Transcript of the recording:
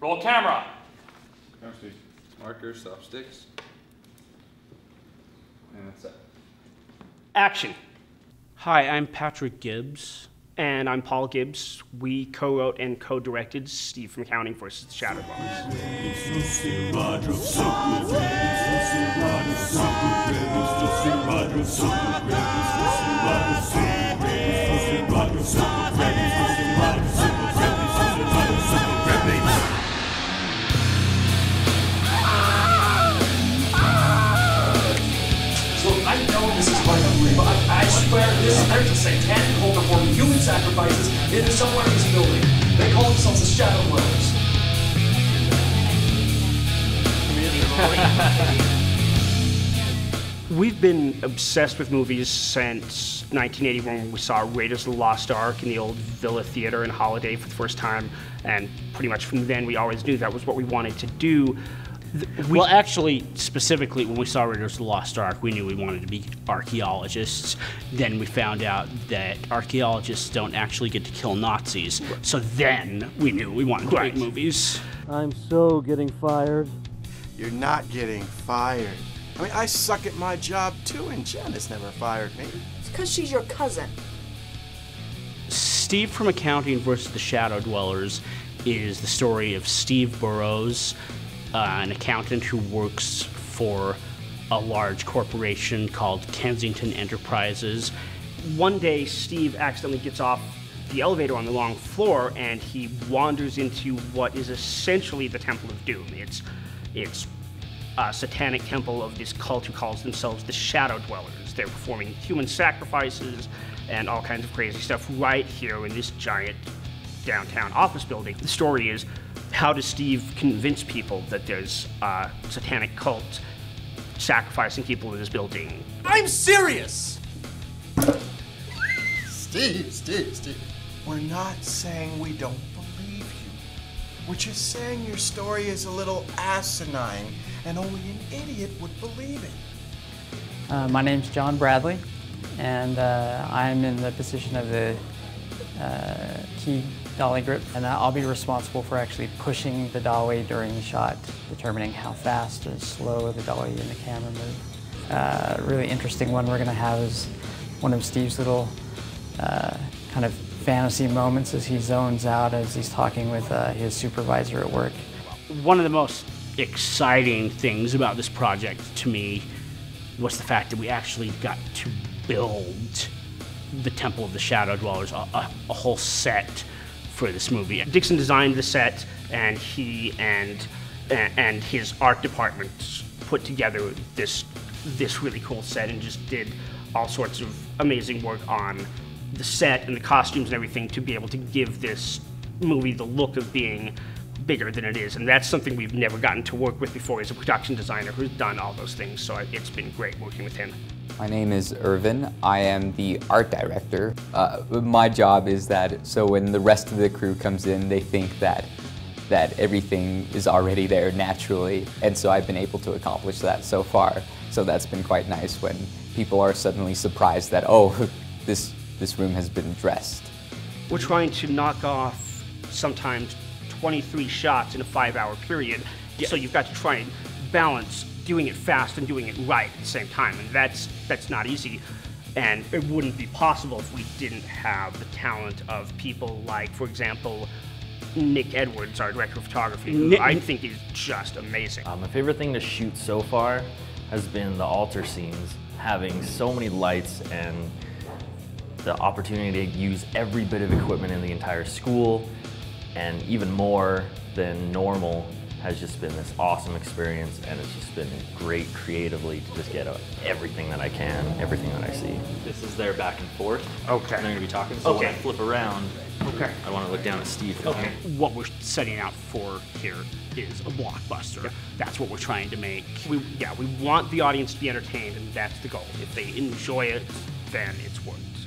Roll camera. Markers, soft sticks. And that's it. Action. Hi, I'm Patrick Gibbs. And I'm Paul Gibbs. We co-wrote and co-directed Steve from Accounting vs. The Shadow Dwellers. So I know this is hard to believe, but I swear there's a satanic cult performing human sacrifices in somewhere in this building. They call themselves the Shadow Dwellers. We've been obsessed with movies since 1981 when we saw Raiders of the Lost Ark in the old Villa Theater in Holiday for the first time, and pretty much from then we always knew that was what we wanted to do. Well, actually, specifically, when we saw Raiders of the Lost Ark, we knew we wanted to be archaeologists. Then we found out that archaeologists don't actually get to kill Nazis. So then we knew we wanted to make movies. I'm so getting fired. You're not getting fired. I mean, I suck at my job too, and Jen has never fired me. It's because she's your cousin. Steve from Accounting vs. The Shadow Dwellers is the story of Steve Burrows, an accountant who works for a large corporation called Kensington Enterprises. One day, Steve accidentally gets off the elevator on the wrong floor, and he wanders into what is essentially the Temple of Doom. It's a satanic temple of this cult who calls themselves the Shadow Dwellers. They're performing human sacrifices and all kinds of crazy stuff right here in this giant downtown office building. The story is, how does Steve convince people that there's a satanic cult sacrificing people in this building? I'm serious! Steve. We're not saying we don't believe you. We're just saying your story is a little asinine, and only an idiot would believe it. My name's John Bradley, and I'm in the position of the key dolly grip, and I'll be responsible for actually pushing the dolly during the shot, determining how fast or slow the dolly and the camera move. A really interesting one we're going to have is one of Steve's little kind of fantasy moments as he zones out as he's talking with his supervisor at work. One of the most exciting things about this project to me was the fact that we actually got to build the Temple of the Shadow Dwellers, a whole set for this movie. Dixon designed the set, and he and his art department put together this really cool set and just did all sorts of amazing work on the set and the costumes and everything to be able to give this movie the look of being bigger than it is. And that's something we've never gotten to work with before as a production designer who's done all those things, so it's been great working with him. My name is Irvin. I am the art director. My job is that so when the rest of the crew comes in, they think that everything is already there naturally, and so I've been able to accomplish that so far. So that's been quite nice when people are suddenly surprised that, oh, this room has been dressed. We're trying to knock off sometimes 23 shots in a 5-hour period, so you've got to try and balance doing it fast and doing it right at the same time, and that's not easy. And it wouldn't be possible if we didn't have the talent of people like, for example, Nick Edwards, our director of photography, who I think is just amazing. My favorite thing to shoot so far has been the altar scenes, having so many lights and the opportunity to use every bit of equipment in the entire school, and even more than normal, has just been this awesome experience, and it's just been great creatively to just get everything that I can, everything that I see. This is their back and forth. Okay. And they're gonna be talking, so when I flip around, I want to look down at Steve. Okay. What we're setting out for here is a blockbuster. Yeah. That's what we're trying to make. We want the audience to be entertained, and that's the goal. If they enjoy it, then it's worth it.